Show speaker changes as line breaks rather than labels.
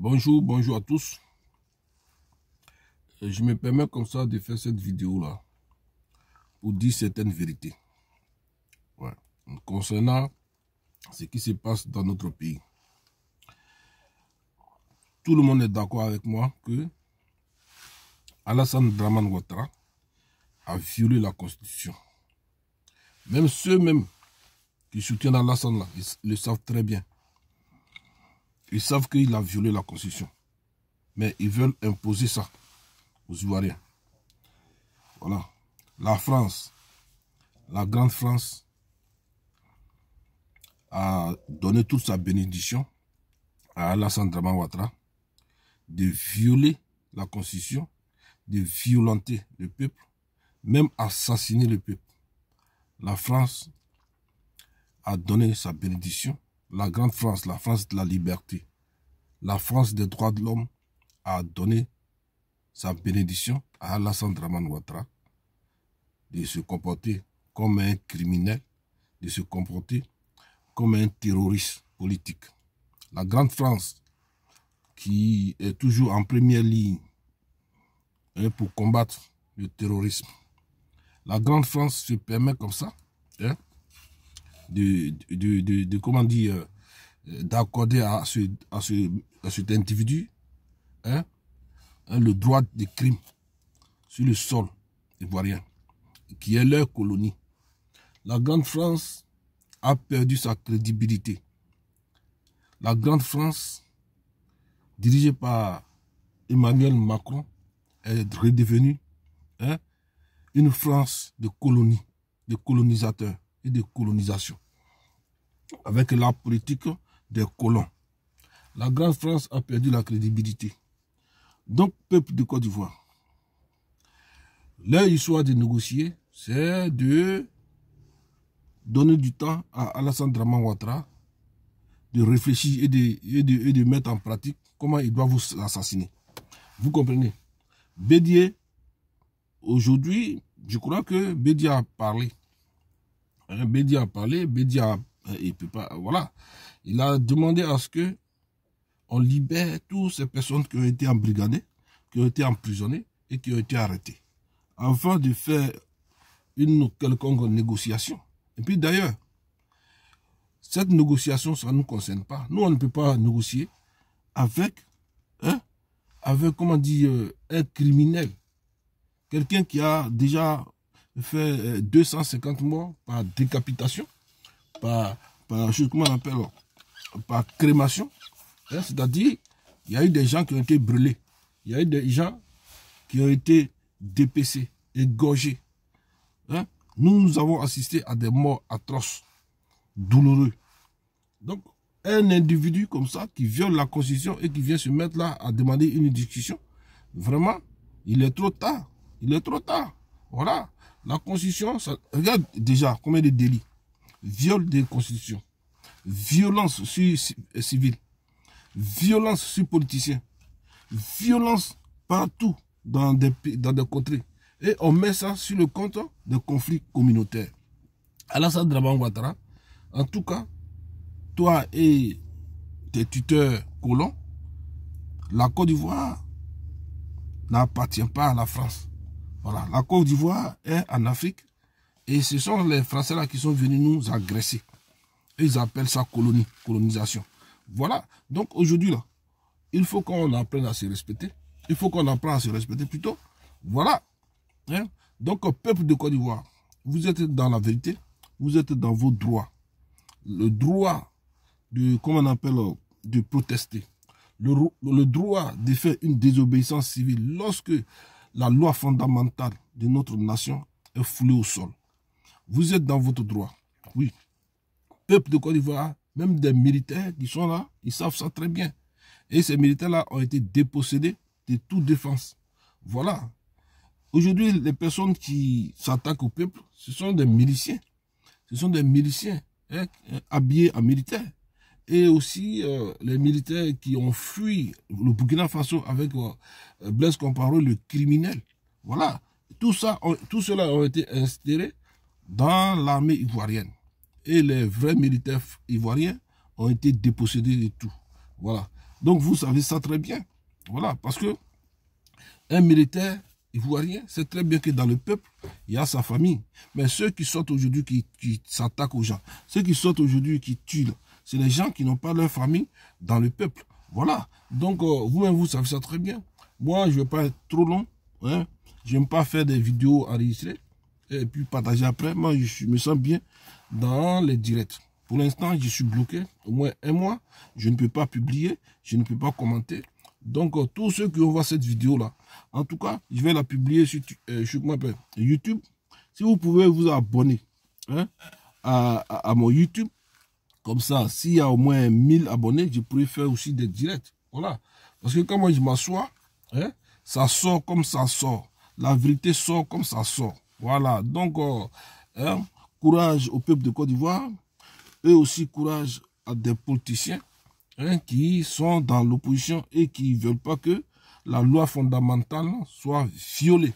Bonjour, bonjour à tous. Je me permets comme ça de faire cette vidéo-là pour dire certaines vérités. Ouais. Concernant ce qui se passe dans notre pays. Tout le monde est d'accord avec moi que Alassane Dramane Ouattara a violé la Constitution. Même ceux qui soutiennent Alassane là, ils le savent très bien. Ils savent qu'il a violé la Constitution. Mais ils veulent imposer ça aux Ivoiriens. Voilà. La France, la grande France, a donné toute sa bénédiction à Alassane Dramane Ouattara de violer la Constitution, de violenter le peuple, même assassiner le peuple. La France a donné sa bénédiction. La grande France, la France de la liberté, la France des droits de l'homme a donné sa bénédiction à Alassane Dramane Ouattara de se comporter comme un criminel, de se comporter comme un terroriste politique. La grande France, qui est toujours en première ligne pour combattre le terrorisme. La grande France se permet comme ça comment dire, d'accorder à cet individu le droit de crime sur le sol ivoirien, qui est leur colonie. La grande France a perdu sa crédibilité. La grande France, dirigée par Emmanuel Macron, est redevenue une France de colonie, de colonisateurs et de colonisation, avec la politique des colons. La grande France a perdu la crédibilité. Donc, peuple de Côte d'Ivoire, leur histoire de négocier, c'est de donner du temps à Alassane Dramane Ouattara de réfléchir et de mettre en pratique comment il doit vous assassiner. Vous comprenez? Bédié, aujourd'hui, je crois que Bédié a parlé. Bédié a parlé, il peut pas, voilà. Il a demandé à ce que on libère toutes ces personnes qui ont été embrigadées, qui ont été emprisonnées et qui ont été arrêtées, afin de faire une quelconque négociation. Et puis d'ailleurs, cette négociation, ça ne nous concerne pas. Nous, on ne peut pas négocier avec, comment dire, un criminel. Quelqu'un qui a déjà fait 250 morts par décapitation, par comment on appelle, par crémation. C'est-à-dire, il y a eu des gens qui ont été brûlés. Il y a eu des gens qui ont été dépecés, égorgés. Nous avons assisté à des morts atroces, douloureux. Donc, un individu comme ça, qui viole la Constitution et qui vient se mettre là à demander une discussion, vraiment, il est trop tard. Il est trop tard. Voilà. La Constitution, ça, regarde déjà combien de délits. Viol des constitutions, violence sur civile, violence sur politiciens, violence partout dans des contrées. Et on met ça sur le compte des conflits communautaires. Alassane Dramane Ouattara, en tout cas, toi et tes tuteurs colons, la Côte d'Ivoire n'appartient pas à la France. Voilà, la Côte d'Ivoire est en Afrique et ce sont les Français là qui sont venus nous agresser. Et ils appellent ça colonisation. Voilà, donc aujourd'hui là, il faut qu'on apprenne à se respecter. Il faut qu'on apprenne à se respecter plutôt. Voilà. Donc, peuple de Côte d'Ivoire, vous êtes dans la vérité, vous êtes dans vos droits. Le droit de, comment on appelle, de protester. Le droit de faire une désobéissance civile lorsque la loi fondamentale de notre nation est foulée au sol. Vous êtes dans votre droit. Oui. Peuple de Côte d'Ivoire, même des militaires qui sont là, ils savent ça très bien. Et ces militaires-là ont été dépossédés de toute défense. Voilà. Aujourd'hui, les personnes qui s'attaquent au peuple, ce sont des miliciens. Ce sont des miliciens habillés en militaires. Et aussi les militaires qui ont fui le Burkina Faso avec Blaise Compaoré, le criminel. Voilà. Tout cela ont été installés dans l'armée ivoirienne. Et les vrais militaires ivoiriens ont été dépossédés de tout. Voilà. Donc vous savez ça très bien. Voilà, parce que un militaire ivoirien sait très bien que dans le peuple, il y a sa famille. Mais ceux qui sortent aujourd'hui, qui s'attaquent aux gens, ceux qui sortent aujourd'hui, qui tuent, c'est les gens qui n'ont pas leur famille dans le peuple. Voilà. Donc, vous-même, vous savez ça très bien. Moi, je ne vais pas être trop long. Hein. Je n'aime pas faire des vidéos enregistrées et puis partager après. Moi, je me sens bien dans les directs. Pour l'instant, je suis bloqué. Au moins un mois, je ne peux pas publier, je ne peux pas commenter. Donc, tous ceux qui vont voir cette vidéo-là, en tout cas, je vais la publier sur YouTube. Si vous pouvez vous abonner hein, à mon YouTube, comme ça, s'il y a au moins 1000 abonnés, je pourrais faire aussi des directs. Voilà. Parce que quand moi je m'assois, hein, ça sort comme ça sort. La vérité sort comme ça sort. Voilà. Donc, hein, courage au peuple de Côte d'Ivoire. Et aussi courage à des politiciens hein, qui sont dans l'opposition et qui ne veulent pas que la loi fondamentale soit violée.